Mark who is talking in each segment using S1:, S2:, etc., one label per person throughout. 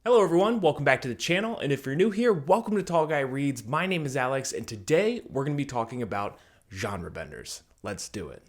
S1: Hello everyone, welcome back to the channel, and if you're new here, welcome to Tall Guy Reads. My name is Alex, and today we're going to be talking about genre benders. Let's do it.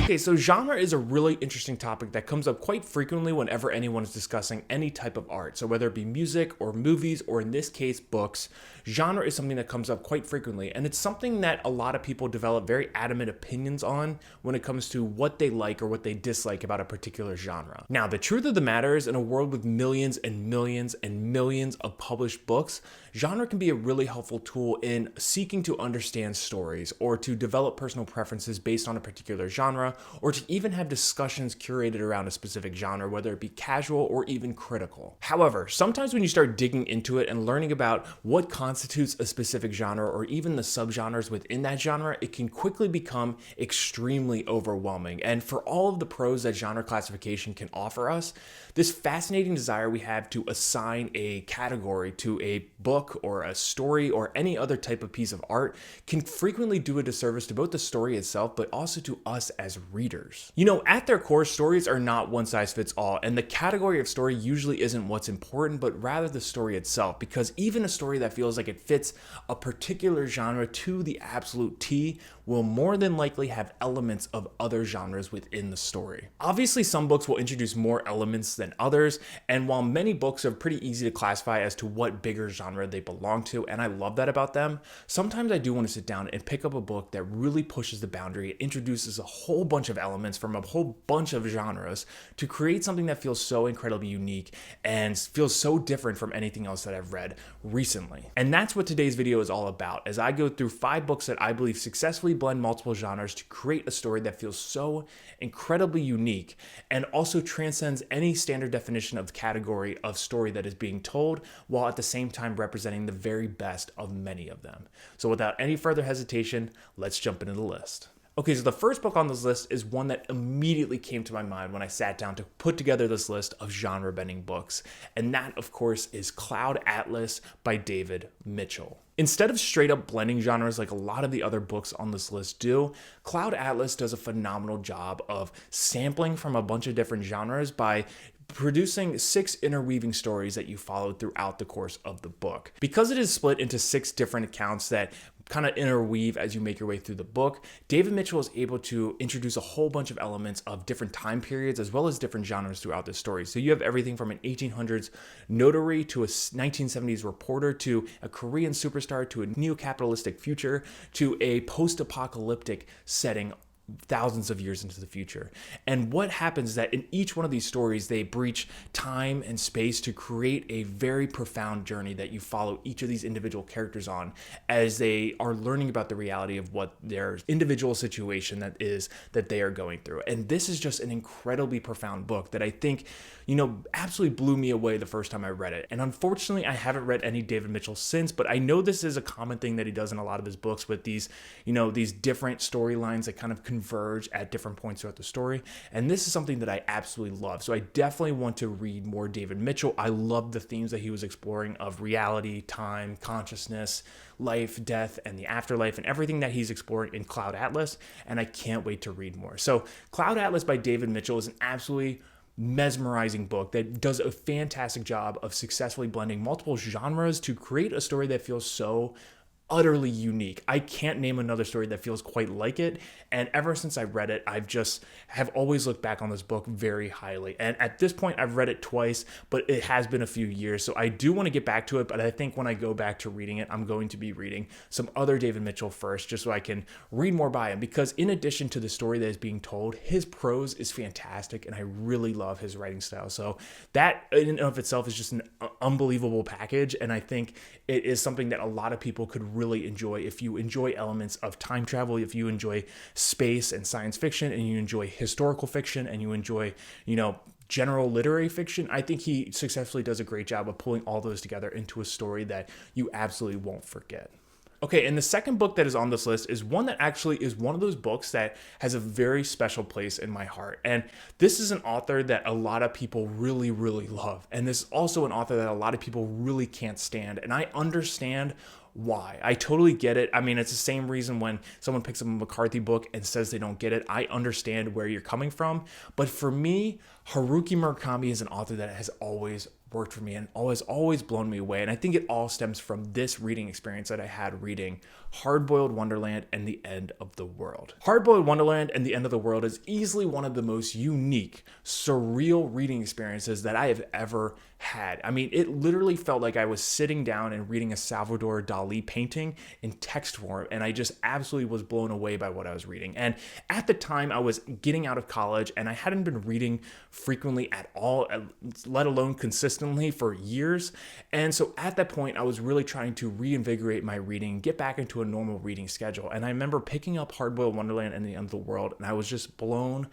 S1: Okay, so genre is a really interesting topic that comes up quite frequently whenever anyone is discussing any type of art. So whether it be music or movies, or in this case, books, genre is something that comes up quite frequently. And it's something that a lot of people develop very adamant opinions on when it comes to what they like or what they dislike about a particular genre. Now, the truth of the matter is, in a world with millions and millions and millions of published books, genre can be a really helpful tool in seeking to understand stories or to develop personal preferences based on a particular genre, or to even have discussions curated around a specific genre, whether it be casual or even critical. However, sometimes when you start digging into it and learning about what constitutes a specific genre or even the subgenres within that genre, it can quickly become extremely overwhelming. And for all of the pros that genre classification can offer us, this fascinating desire we have to assign a category to a book or a story or any other type of piece of art can frequently do a disservice to both the story itself, but also to us as readers. You know, at their core, stories are not one size fits all, and the category of story usually isn't what's important, but rather the story itself, because even a story that feels like it fits a particular genre to the absolute T will more than likely have elements of other genres within the story. Obviously, some books will introduce more elements than others, and while many books are pretty easy to classify as to what bigger genre they belong to, and I love that about them, sometimes I do want to sit down and pick up a book that really pushes the boundary, introduces a whole bunch of elements from a whole bunch of genres to create something that feels so incredibly unique and feels so different from anything else that I've read recently. And that's what today's video is all about, as I go through 5 books that I believe successfully blend multiple genres to create a story that feels so incredibly unique and also transcends any standard definition of the category of story that is being told, while at the same time representing the very best of many of them. So without any further hesitation, let's jump into the list. Okay, so the first book on this list is one that immediately came to my mind when I sat down to put together this list of genre-bending books, and that, of course, is Cloud Atlas by David Mitchell. Instead of straight up blending genres like a lot of the other books on this list do, Cloud Atlas does a phenomenal job of sampling from a bunch of different genres by producing 6 interweaving stories that you follow throughout the course of the book. Because it is split into 6 different accounts that kind of interweave as you make your way through the book, David Mitchell is able to introduce a whole bunch of elements of different time periods as well as different genres throughout this story. So you have everything from an 1800s notary to a 1970s reporter to a Korean superstar to a neo-capitalistic future to a post-apocalyptic setting thousands of years into the future. And what happens is that in each one of these stories, they breach time and space to create a very profound journey that you follow each of these individual characters on as they are learning about the reality of what their individual situation that they are going through. And this is just an incredibly profound book that I think, absolutely blew me away the first time I read it. And unfortunately, I haven't read any David Mitchell since, but I know this is a common thing that he does in a lot of his books with these different storylines that kind of converge at different points throughout the story. And this is something that I absolutely love. So I definitely want to read more David Mitchell. I love the themes that he was exploring of reality, time, consciousness, life, death, and the afterlife, and everything that he's exploring in Cloud Atlas. And I can't wait to read more. So Cloud Atlas by David Mitchell is an absolutely mesmerizing book that does a fantastic job of successfully blending multiple genres to create a story that feels so utterly unique. I can't name another story that feels quite like it. And ever since I read it, have always looked back on this book very highly. And at this point, I've read it twice, but it has been a few years. So I do want to get back to it. But I think when I go back to reading it, I'm going to be reading some other David Mitchell first, just so I can read more by him. Because in addition to the story that is being told, his prose is fantastic. And I really love his writing style. So that in and of itself is just an unbelievable package. And I think it is something that a lot of people could really enjoy if you enjoy elements of time travel, if you enjoy space and science fiction, and you enjoy historical fiction, and you enjoy, general literary fiction. I think he successfully does a great job of pulling all those together into a story that you absolutely won't forget. Okay, and the second book that is on this list is one that actually is one of those books that has a very special place in my heart. And this is an author that a lot of people really, really love. And this is also an author that a lot of people really can't stand. And I understand why. I totally get it. I mean, it's the same reason when someone picks up a McCarthy book and says they don't get it. I understand where you're coming from. But for me, Haruki Murakami is an author that has always worked for me and always blown me away. And I think it all stems from this reading experience that I had reading Hard-Boiled Wonderland and the End of the World. Hard-Boiled Wonderland and the End of the World is easily one of the most unique, surreal reading experiences that I have ever had. I mean, it literally felt like I was sitting down and reading a Salvador Dali painting in text form, and I just absolutely was blown away by what I was reading. And at the time, I was getting out of college, and I hadn't been reading frequently at all, let alone consistently for years. And so at that point, I was really trying to reinvigorate my reading, get back into a normal reading schedule. And I remember picking up Hard-Boiled Wonderland and the End of the World, and I was just blown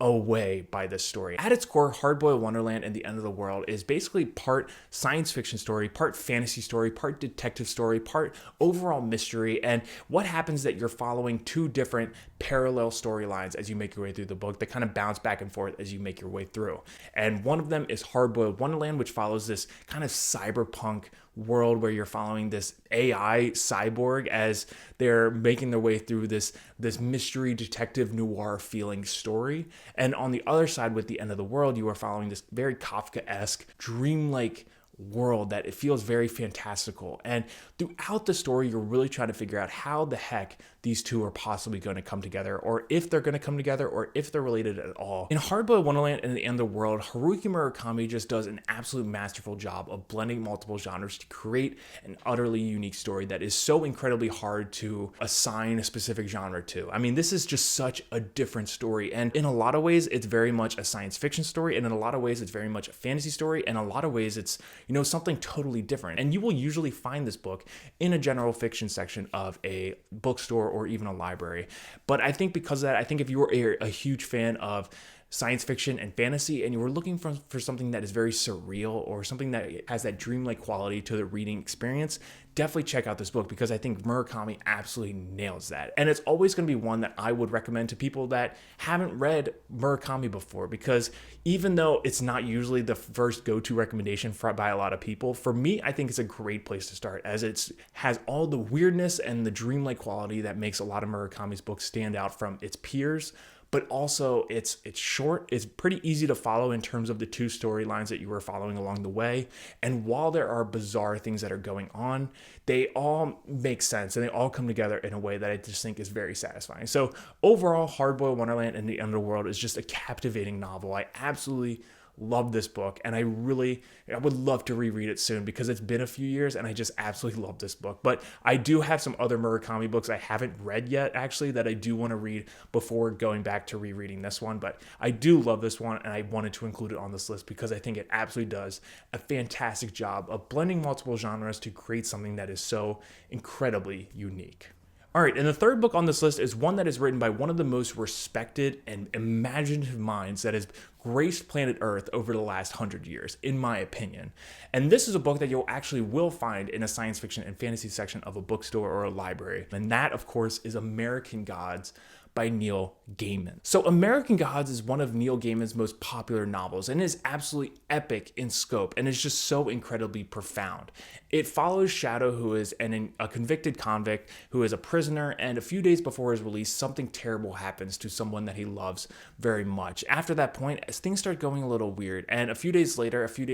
S1: away by this story. At its core, Hard-Boiled Wonderland and the End of the World is basically part science fiction story, part fantasy story, part detective story, part overall mystery. And what happens is that you're following two different parallel storylines as you make your way through the book that kind of bounce back and forth as you make your way through. And one of them is Hard-Boiled Wonderland, which follows this kind of cyberpunk world where you're following this AI cyborg as they're making their way through this mystery detective noir feeling story. And on the other side, with the End of the World, you are following this very Kafka-esque, dreamlike world that it feels very fantastical. And throughout the story, you're really trying to figure out how the heck these two are possibly going to come together, or if they're going to come together, or if they're related at all. In Hard-Boiled Wonderland and the End of the World, Haruki Murakami just does an absolute masterful job of blending multiple genres to create an utterly unique story that is so incredibly hard to assign a specific genre to. I mean, this is just such a different story, and in a lot of ways, it's very much a science fiction story, and in a lot of ways, it's very much a fantasy story, and in a lot of ways, it's, something totally different. And you will usually find this book in a general fiction section of a bookstore or even a library. But I think because of that, I think if you were a huge fan of science fiction and fantasy and you were looking for something that is very surreal or something that has that dreamlike quality to the reading experience, definitely check out this book because I think Murakami absolutely nails that. And it's always going to be one that I would recommend to people that haven't read Murakami before, because even though it's not usually the first go-to recommendation by a lot of people, for me, I think it's a great place to start, as it has all the weirdness and the dreamlike quality that makes a lot of Murakami's books stand out from its peers. But also it's short, it's pretty easy to follow in terms of the two storylines that you are following along the way. And while there are bizarre things that are going on, they all make sense and they all come together in a way that I just think is very satisfying. So overall, Hard-Boiled Wonderland and the End of the World is just a captivating novel. I absolutely love this book, and I would love to reread it soon because it's been a few years and I just absolutely love this book. But I do have some other Murakami books I haven't read yet, actually, that I do want to read before going back to rereading this one. But I do love this one, and I wanted to include it on this list because I think it absolutely does a fantastic job of blending multiple genres to create something that is so incredibly unique. All right, and the third book on this list is one that is written by one of the most respected and imaginative minds that has graced planet Earth over the last 100 years, in my opinion. And this is a book that you'll actually will find in a science fiction and fantasy section of a bookstore or a library. And that, of course, is American Gods by Neil Gaiman. So American Gods is one of Neil Gaiman's most popular novels and is absolutely epic in scope and is just so incredibly profound. It follows Shadow, who is a convicted convict who is a prisoner, and a few days before his release, something terrible happens to someone that he loves very much. After that point, as things start going a little weird, and a few days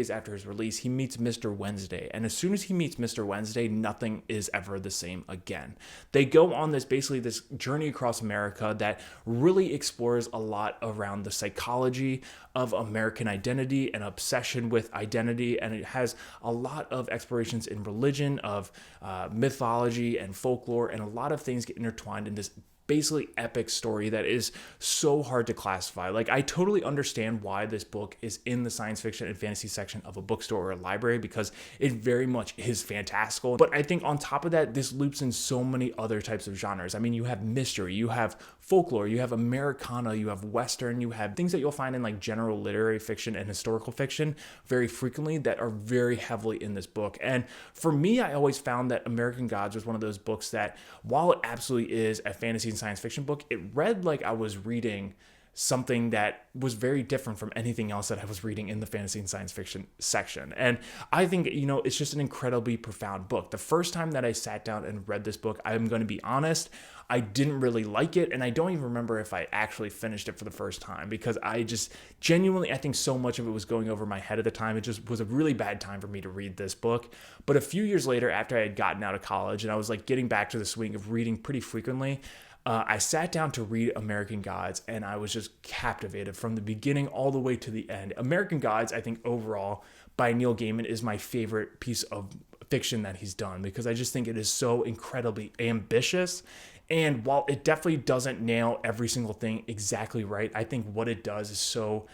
S1: after his release, he meets Mr. Wednesday. And as soon as he meets Mr. Wednesday, nothing is ever the same again. They go on this journey across America that really explores a lot around the psychology of American identity and obsession with identity, and it has a lot of explorations in religion, of mythology and folklore, and a lot of things get intertwined in this basically epic story that is so hard to classify. Like, I totally understand why this book is in the science fiction and fantasy section of a bookstore or a library, because it very much is fantastical. But I think on top of that, this loops in so many other types of genres. I mean, you have mystery, you have folklore, you have Americana, you have Western, you have things that you'll find in like general literary fiction and historical fiction very frequently that are very heavily in this book. And for me, I always found that American Gods was one of those books that, while it absolutely is a fantasy and science fiction book, it read like I was reading something that was very different from anything else that I was reading in the fantasy and science fiction section. And I think, it's just an incredibly profound book. The first time that I sat down and read this book, I'm going to be honest, I didn't really like it. And I don't even remember if I actually finished it for the first time, because I just genuinely, I think so much of it was going over my head at the time. It just was a really bad time for me to read this book. But a few years later, after I had gotten out of college and I was like getting back to the swing of reading pretty frequently, I sat down to read American Gods, and I was just captivated from the beginning all the way to the end. American Gods, I think overall, by Neil Gaiman, is my favorite piece of fiction that he's done, because I just think it is so incredibly ambitious. And while it definitely doesn't nail every single thing exactly right, I think what it does is so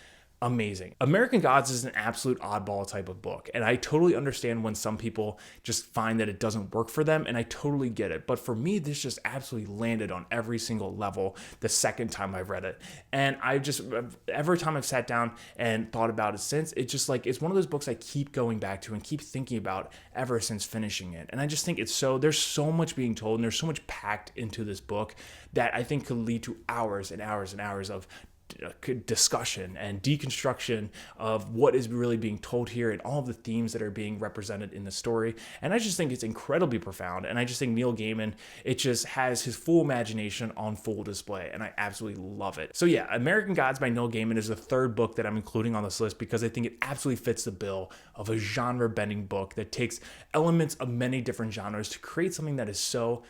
S1: amazing. American Gods is an absolute oddball type of book, and I totally understand when some people just find that it doesn't work for them, and I totally get it. But for me, this just absolutely landed on every single level the second time I read it. And I just, every time I've sat down and thought about it since, it's just like, it's one of those books I keep going back to and keep thinking about ever since finishing it. And I just think there's so much being told, and there's so much packed into this book that I think could lead to hours and hours and hours of discussion and deconstruction of what is really being told here and all of the themes that are being represented in the story. And I just think it's incredibly profound. And I just think Neil Gaiman, it just has his full imagination on full display, and I absolutely love it. So yeah, American Gods by Neil Gaiman is the third book that I'm including on this list, because I think it absolutely fits the bill of a genre-bending book that takes elements of many different genres to create something that is so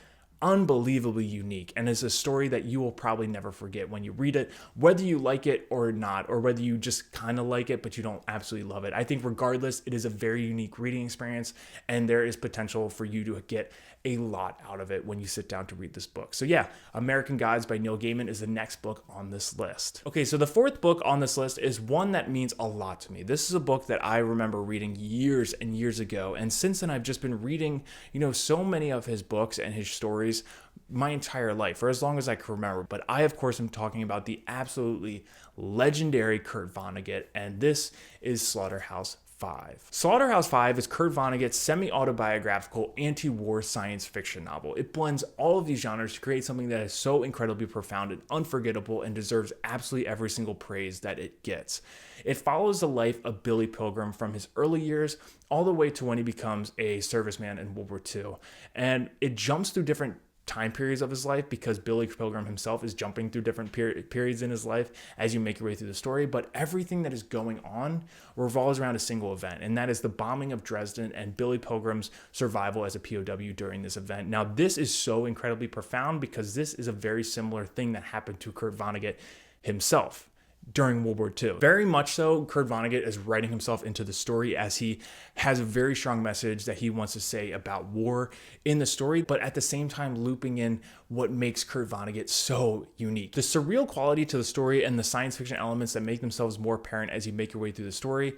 S1: unbelievably unique, and is a story that you will probably never forget when you read it, whether you like it or not, or whether you just kind of like it but you don't absolutely love it. I think regardless, it is a very unique reading experience, and there is potential for you to get a lot out of it when you sit down to read this book. So yeah, American Gods by Neil Gaiman is the next book on this list. Okay, so the fourth book on this list is one that means a lot to me. This is a book that I remember reading years and years ago, and since then I've just been reading, so many of his books and his stories my entire life, for as long as I can remember. But I, of course, am talking about the absolutely legendary Kurt Vonnegut, and this is Slaughterhouse-Five. Slaughterhouse-Five is Kurt Vonnegut's semi-autobiographical anti-war science fiction novel. It blends all of these genres to create something that is so incredibly profound and unforgettable, and deserves absolutely every single praise that it gets. It follows the life of Billy Pilgrim from his early years all the way to when he becomes a serviceman in World War II. And it jumps through different time periods of his life, because Billy Pilgrim himself is jumping through different periods in his life as you make your way through the story. But everything that is going on revolves around a single event, and that is the bombing of Dresden and Billy Pilgrim's survival as a POW during this event. Now, this is so incredibly profound, because this is a very similar thing that happened to Kurt Vonnegut himself during World War II. Very much so, Kurt Vonnegut is writing himself into the story, as he has a very strong message that he wants to say about war in the story, but at the same time looping in what makes Kurt Vonnegut so unique. The surreal quality to the story and the science fiction elements that make themselves more apparent as you make your way through the story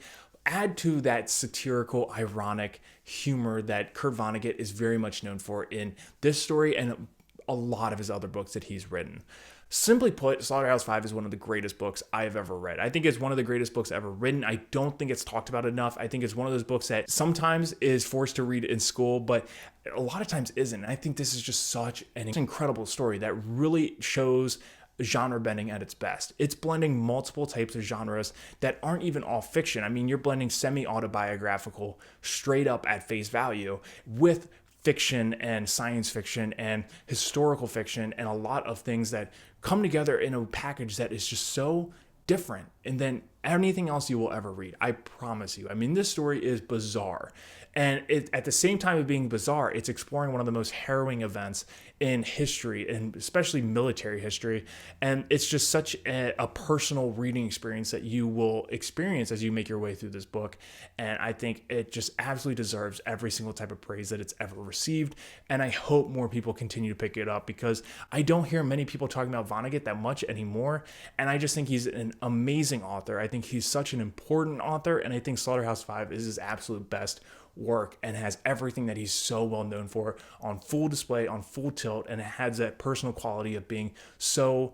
S1: add to that satirical, ironic humor that Kurt Vonnegut is very much known for in this story and a lot of his other books that he's written. Simply put, Slaughterhouse-Five is one of the greatest books I've ever read. I think it's one of the greatest books ever written. I don't think it's talked about enough. I think it's one of those books that sometimes is forced to read in school, but a lot of times isn't. And I think this is just such an incredible story that really shows genre bending at its best. It's blending multiple types of genres that aren't even all fiction. I mean, you're blending semi-autobiographical straight up at face value with fiction and science fiction and historical fiction and a lot of things that come together in a package that is just so different and then anything else you will ever read. I promise you. I mean, this story is bizarre. And at the same time of being bizarre, it's exploring one of the most harrowing events in history, and especially military history. And it's just such a personal reading experience that you will experience as you make your way through this book. And I think it just absolutely deserves every single type of praise that it's ever received. And I hope more people continue to pick it up, because I don't hear many people talking about Vonnegut that much anymore. And I just think he's an amazing author. I think he's such an important author. And I think Slaughterhouse-Five is his absolute best work and has everything that he's so well known for on full display, on full tilt, and it has that personal quality of being so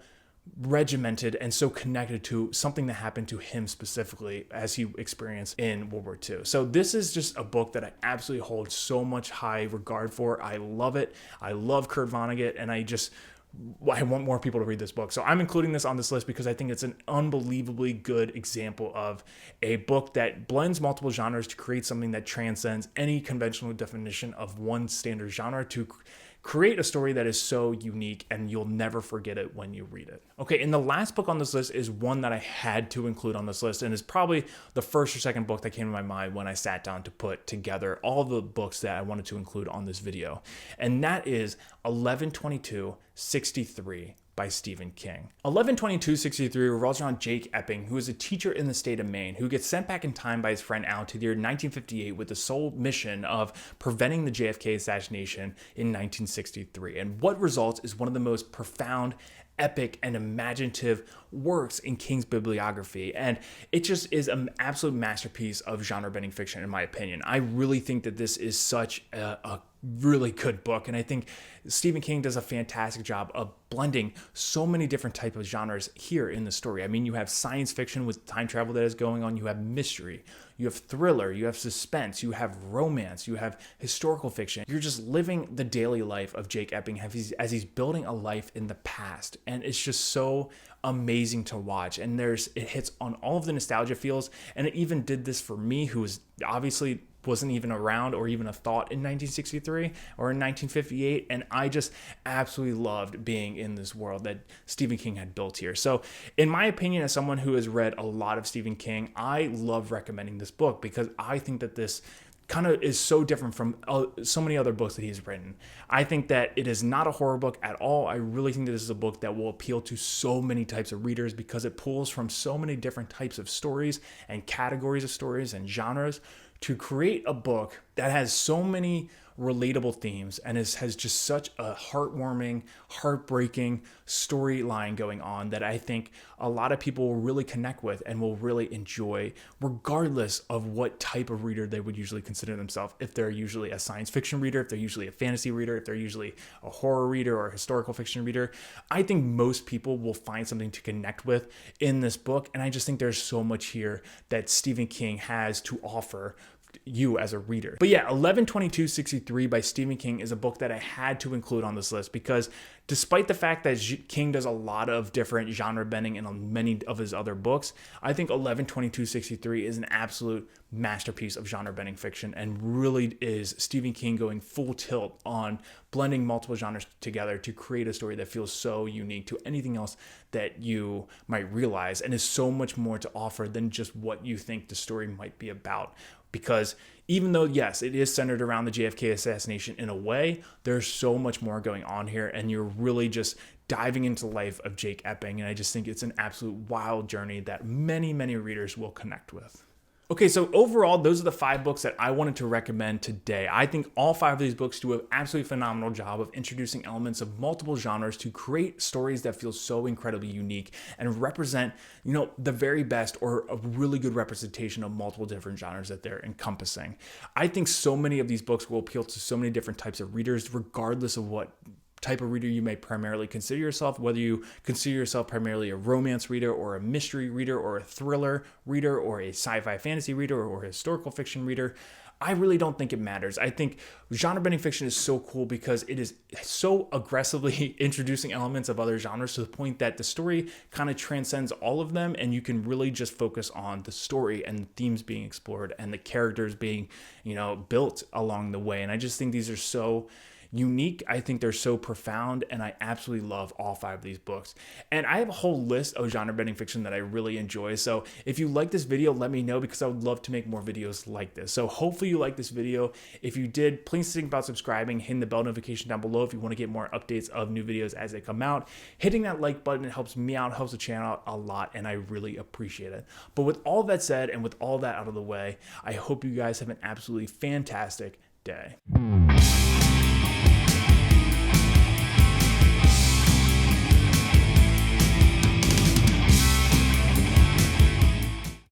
S1: regimented and so connected to something that happened to him specifically as he experienced in World War II. So this is just a book that I absolutely hold so much high regard for. I love it. I love Kurt Vonnegut, and I want more people to read this book. So I'm including this on this list because I think it's an unbelievably good example of a book that blends multiple genres to create something that transcends any conventional definition of one standard genre to create a story that is so unique, and you'll never forget it when you read it. Okay, and the last book on this list is one that I had to include on this list, and is probably the first or second book that came to my mind when I sat down to put together all the books that I wanted to include on this video. And that is 11/22/63 by Stephen King. 11/22/63 revolves around Jake Epping, who is a teacher in the state of Maine, who gets sent back in time by his friend Al to the year 1958 with the sole mission of preventing the JFK assassination in 1963. And what results is one of the most profound, epic, and imaginative works in King's bibliography. And it just is an absolute masterpiece of genre-bending fiction, in my opinion. I really think that this is such a really good book, and I think Stephen King does a fantastic job of blending so many different types of genres here in the story. I mean, you have science fiction with time travel that is going on, you have mystery, you have thriller, you have suspense, you have romance, you have historical fiction. You're just living the daily life of Jake Epping as he's building a life in the past, and it's just so amazing to watch. And it hits on all of the nostalgia feels, and it even did this for me, who was obviously wasn't even around or even a thought in 1963 or in 1958. And I just absolutely loved being in this world that Stephen King had built here. So in my opinion, as someone who has read a lot of Stephen King, I love recommending this book because I think that this kind of is so different from so many other books that he's written. I think that it is not a horror book at all. I really think that this is a book that will appeal to so many types of readers because it pulls from so many different types of stories and categories of stories and genres to create a book that has so many relatable themes and has just such a heartwarming, heartbreaking storyline going on that I think a lot of people will really connect with and will really enjoy, regardless of what type of reader they would usually consider themselves. If they're usually a science fiction reader, if they're usually a fantasy reader, if they're usually a horror reader or a historical fiction reader, I think most people will find something to connect with in this book. And I just think there's so much here that Stephen King has to offer you as a reader. But yeah, 11/22/63 by Stephen King is a book that I had to include on this list because despite the fact that King does a lot of different genre bending in many of his other books, I think 11/22/63 is an absolute masterpiece of genre bending fiction and really is Stephen King going full tilt on blending multiple genres together to create a story that feels so unique to anything else that you might realize and is so much more to offer than just what you think the story might be about. Because even though, yes, it is centered around the JFK assassination in a way, there's so much more going on here, and you're really just diving into the life of Jake Epping, and I just think it's an absolute wild journey that many, many readers will connect with. Okay, so overall, those are the 5 books that I wanted to recommend today. I think all 5 of these books do an absolutely phenomenal job of introducing elements of multiple genres to create stories that feel so incredibly unique and represent, the very best or a really good representation of multiple different genres that they're encompassing. I think so many of these books will appeal to so many different types of readers, regardless of what type of reader you may primarily consider yourself, whether you consider yourself primarily a romance reader or a mystery reader or a thriller reader or a sci-fi fantasy reader or a historical fiction reader. I really don't think it matters. I think genre bending fiction is so cool because it is so aggressively introducing elements of other genres to the point that the story kind of transcends all of them, and you can really just focus on the story and the themes being explored and the characters being, built along the way. And I just think these are so unique. I think they're so profound, and I absolutely love all 5 of these books. And I have a whole list of genre bending fiction that I really enjoy. So if you like this video, let me know, because I would love to make more videos like this. So hopefully you like this video. If you did, please think about subscribing, hitting the bell notification down below if you want to get more updates of new videos as they come out. Hitting that like button, it helps me out, helps the channel out a lot, and I really appreciate it. But with all that said, and with all that out of the way, I hope you guys have an absolutely fantastic day.